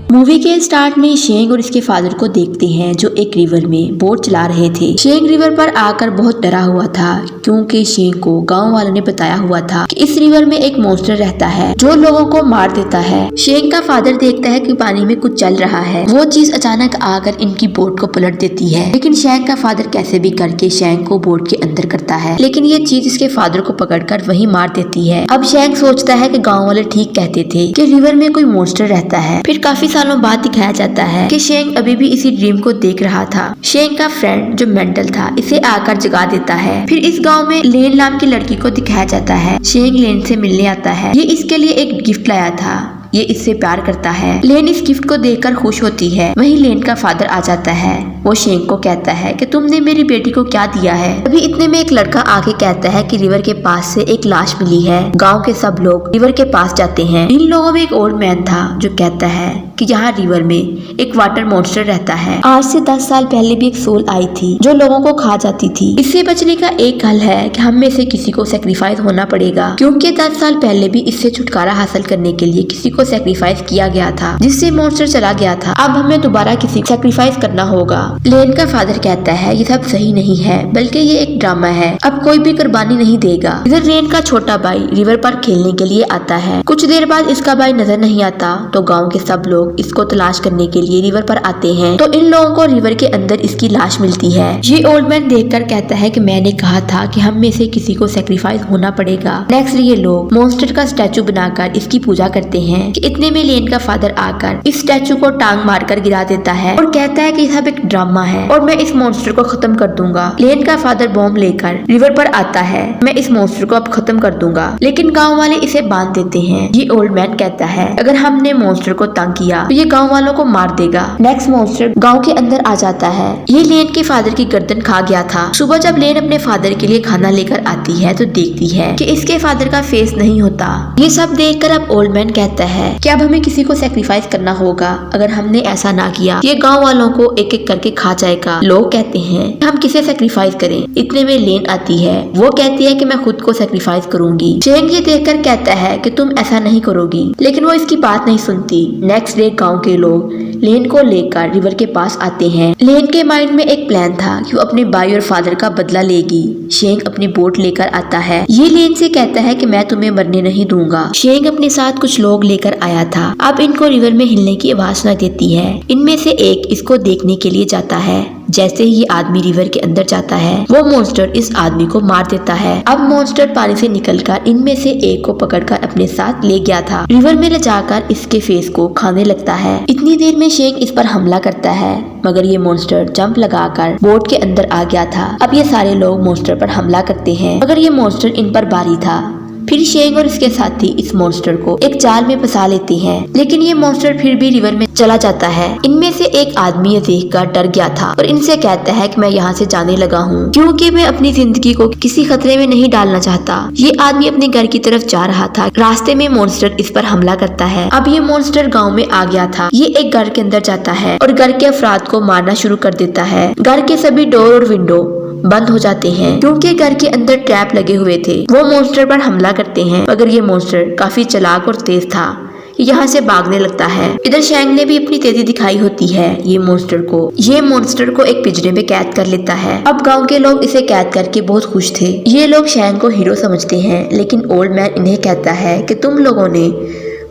Movie के start में शेंग और इसके फादर को देखते हैं जो एक रिवर में बोट चला रहे थे। शेंग रिवर पर आकर बहुत डरा हुआ था क्योंकि शेंग को गांव वालों ने बताया हुआ था कि इस रिवर में एक मॉन्स्टर रहता है जो लोगों को मार देता है। शेंग का फादर देखता है कि पानी में कुछ चल रहा है। वो चीज अचानक आकर इनकी बोट को पलट देती है, लेकिन शेंग का फादर कैसे भी करके शेंग को बोट के अंदर करता है, लेकिन ये चीज इसके फादर को पकड़कर वहीं मार देती है। अब शेंग सोचता है कि गाँव वाले ठीक कहते थे कि रिवर में कोई मॉन्स्टर रहता है। फिर काफी सालों बाद दिखाया जाता है कि शेंग अभी भी इसी ड्रीम को देख रहा था। शेंग का फ्रेंड जो मेंटल था इसे आकर जगा देता है। फिर इस गांव में लेन नाम की लड़की को दिखाया जाता है। शेंग लेन से मिलने आता है। ये इसके लिए एक गिफ्ट लाया था। ये इससे प्यार करता है। लेन इस गिफ्ट को देखकर खुश होती है। वहीं लेन का फादर आ जाता है। वो शेंग को कहता है कि तुमने मेरी बेटी को क्या दिया है। अभी इतने में एक लड़का आके कहता है कि रिवर के पास से एक लाश मिली है। गांव के सब लोग रिवर के पास जाते हैं। इन लोगों में एक ओल्ड मैन था जो कहता है कि यहाँ रिवर में एक वाटर मॉन्स्टर रहता है। आज से 10 साल पहले भी एक सोल आई थी जो लोगों को खा जाती थी। इससे बचने का एक हल है कि हम में से किसी को सेक्रीफाइस होना पड़ेगा, क्योंकि 10 साल पहले भी इससे छुटकारा हासिल करने के लिए किसी को सेक्रीफाइस किया गया था जिससे मॉन्स्टर चला गया था। अब हमें दोबारा किसी को सेक्रीफाइस करना होगा। लेन का फादर कहता है ये सब सही नहीं है, बल्कि ये एक ड्रामा है। अब कोई भी कुर्बानी नहीं देगा। इधर लेन का छोटा भाई रिवर पर खेलने के लिए आता है। कुछ देर बाद इसका भाई नजर नहीं आता तो गाँव के सब लोग इसको तलाश करने के लिए रिवर पर आते हैं। तो इन लोगों को रिवर के अंदर इसकी लाश मिलती है। ये ओल्ड मैन देखकर कहता है कि मैंने कहा था कि हम में से किसी को सेक्रीफाइस होना पड़ेगा। नेक्स्ट ये लोग मॉन्स्टर का स्टैचू बनाकर इसकी पूजा करते हैं कि इतने में लेन का फादर आकर इस स्टैचू को टांग मारकर गिरा देता है और कहता है कि सब एक ड्रामा है और मैं इस मॉन्स्टर को खत्म कर दूंगा। लेन का फादर बॉम्ब लेकर रिवर पर आता है। मैं इस मॉन्स्टर को अब खत्म कर दूंगा, लेकिन गाँव वाले इसे बांध देते हैं। ये ओल्ड मैन कहता है अगर हमने मॉन्स्टर को तंग किया तो ये गाँव वालों को मार देगा। नेक्स्ट मॉन्स्टर गाँव के अंदर आ जाता है। ये लेन के फादर की गर्दन खा गया था। सुबह जब लेन अपने फादर के लिए खाना लेकर आती है तो देखती है कि इसके फादर का फेस नहीं होता। ये सब देखकर अब ओल्ड मैन कहता है कि अब हमें किसी को सेक्रीफाइस करना होगा। अगर हमने ऐसा ना किया ये गाँव वालों को एक एक करके खा जाएगा। लोग कहते हैं हम किसे सेक्रीफाइस करें। इतने में लेन आती है। वो कहती है कि मैं खुद को सेक्रीफाइस करूंगी। शेंग ये देखकर कहता है कि तुम ऐसा नहीं करोगी, लेकिन वो इसकी बात नहीं सुनती। नेक्स्ट डे गाँव के लोग लेन को लेकर रिवर के पास आते हैं। लेन के माइंड में एक प्लान था कि वो अपने भाई और फादर का बदला लेगी। शेंग अपनी बोट लेकर आता है। ये लेन से कहता है कि मैं तुम्हें मरने नहीं दूंगा। शेंग अपने साथ कुछ लोग लेकर आया था। अब इनको रिवर में हिलने की आवाज सुनाई देती है। इनमें से एक इसको देखने के लिए जाता है। जैसे ही ये आदमी रिवर के अंदर जाता है वो मॉन्स्टर इस आदमी को मार देता है। अब मॉन्स्टर पानी से निकलकर इनमें से एक को पकड़कर अपने साथ ले गया था। रिवर में ले जाकर इसके फेस को खाने लगता है। इतनी देर में शेंग इस पर हमला करता है, मगर ये मॉन्स्टर जंप लगाकर बोट के अंदर आ गया था। अब ये सारे लोग मॉन्स्टर पर हमला करते हैं, मगर ये मॉन्स्टर इन पर भारी था। फिर शेंग और इसके साथी इस मॉन्स्टर को एक जाल में फंसा लेते हैं, लेकिन ये मॉन्स्टर फिर भी रिवर में चला जाता है। इनमें से एक आदमी ये देखकर डर गया था और इनसे कहता है कि मैं यहाँ से जाने लगा हूँ क्योंकि मैं अपनी जिंदगी को किसी खतरे में नहीं डालना चाहता। ये आदमी अपने घर की तरफ जा रहा था। रास्ते में मॉन्स्टर इस पर हमला करता है। अब ये मॉन्स्टर गाँव में आ गया था। ये एक घर के अंदर जाता है और घर के अफराद को मारना शुरू कर देता है। घर के सभी डोर और विंडो बंद हो जाते हैं क्योंकि घर के अंदर ट्रैप लगे हुए थे। वो मॉन्स्टर पर हमला करते हैं, मगर ये मॉन्स्टर काफी चालाक और तेज था। यहाँ से भागने लगता है। इधर शेंग ने भी अपनी तेजी दिखाई होती है। ये मॉन्स्टर को एक पिंजरे में कैद कर लेता है। अब गांव के लोग इसे कैद करके बहुत खुश थे। ये लोग शेंग को हीरो समझते हैं, लेकिन ओल्ड मैन इन्हें कहता है कि तुम लोगों ने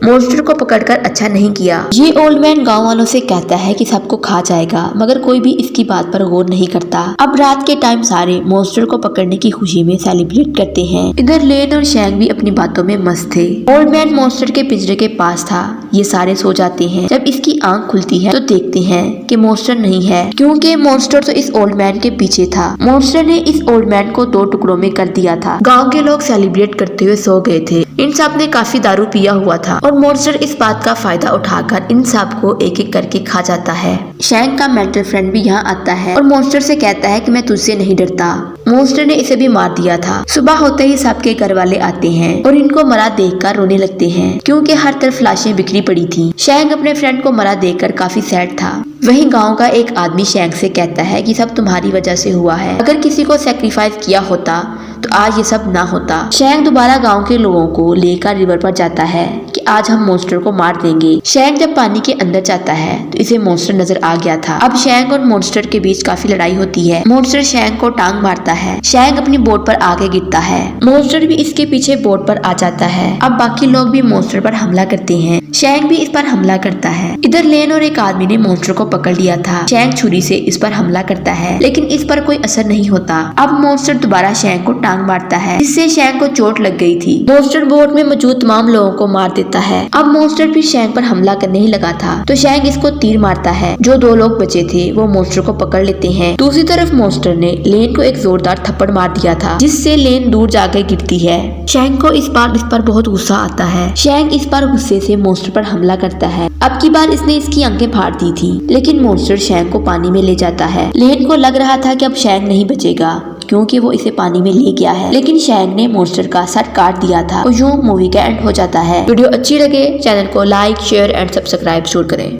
मॉन्स्टर को पकड़कर अच्छा नहीं किया। ये ओल्ड मैन गांव वालों से कहता है कि सबको खा जाएगा, मगर कोई भी इसकी बात पर गौर नहीं करता। अब रात के टाइम सारे मॉन्स्टर को पकड़ने की खुशी में सेलिब्रेट करते हैं। इधर लेन और शेंग भी अपनी बातों में मस्त थे। ओल्ड मैन मॉन्स्टर के पिंजरे के पास था। ये सारे सो जाते हैं। जब इसकी आंख खुलती है तो देखते हैं कि मॉन्स्टर नहीं है, क्योंकि मॉन्स्टर तो इस ओल्ड मैन के पीछे था। मॉन्स्टर ने इस ओल्ड मैन को 2 टुकड़ों में कर दिया था। गाँव के लोग सेलिब्रेट करते हुए सो गए थे। इन सब ने काफी दारू पिया हुआ था और मॉन्स्टर इस बात का फायदा उठाकर इन सब को एक एक करके खा जाता है। शेंग का मेंटल फ्रेंड भी यहाँ आता है और मॉन्स्टर से कहता है कि मैं तुझसे नहीं डरता। मॉन्स्टर ने इसे भी मार दिया था। सुबह होते ही सबके घर वाले आते हैं और इनको मरा देखकर रोने लगते हैं, क्योंकि हर तरफ लाशें बिखरी पड़ी थी। शेंग अपने फ्रेंड को मरा देखकर काफी सैड था। वहीं गांव का एक आदमी शेंग से कहता है कि सब तुम्हारी वजह से हुआ है। अगर किसी को सेक्रीफाइस किया होता तो आज ये सब ना होता। शेंग दोबारा गांव के लोगों को लेकर रिवर पर जाता है कि आज हम मॉन्स्टर को मार देंगे। शैंक जब पानी के अंदर जाता है तो इसे मॉन्स्टर नजर आ गया था। अब शैंक और मॉन्स्टर के बीच काफी लड़ाई होती है। मॉन्स्टर शैंक को टांग मारता है। शैंक अपनी बोट पर आगे गिरता है। मॉन्स्टर भी इसके पीछे बोट पर आ जाता है। अब बाकी लोग भी मॉन्स्टर पर हमला करते हैं। शैंक भी इस पर हमला करता है। इधर लेन और एक आदमी ने मॉन्स्टर को पकड़ लिया था। शैंक छुरी से इस पर हमला करता है, लेकिन इस पर कोई असर नहीं होता। अब मॉन्स्टर दोबारा शैंक को टांग मारता है, जिससे शैंक को चोट लग गई थी। मॉन्स्टर बोट में मौजूद तमाम लोगों को मार देता है। अब मॉन्स्टर भी शैंक पर हमला करने ही लगा था, तो शैंक इसको तीर मारता है। जो 2 लोग बचे थे वो मॉन्स्टर को पकड़ लेते हैं। दूसरी तरफ मॉन्स्टर ने लेन को एक जोरदार थप्पड़ मार दिया था, जिससे लेन दूर जाकर गिरती है। शैंक को इस पर बहुत गुस्सा आता है। शैंक इस बार गुस्से से मॉन्स्टर पर हमला करता है। अब की बार इसने इसकी आंखें फाड़ दी थी, लेकिन मॉन्स्टर शैंक को पानी में ले जाता है। लेन को लग रहा था कि अब शैंक नहीं बचेगा, क्योंकि वो इसे पानी में ले गया है, लेकिन शैंक ने मॉन्स्टर का सर काट दिया था। और यूं मूवी का एंड हो जाता है। वीडियो अच्छी लगे चैनल को लाइक, शेयर एंड सब्सक्राइब जरूर करें।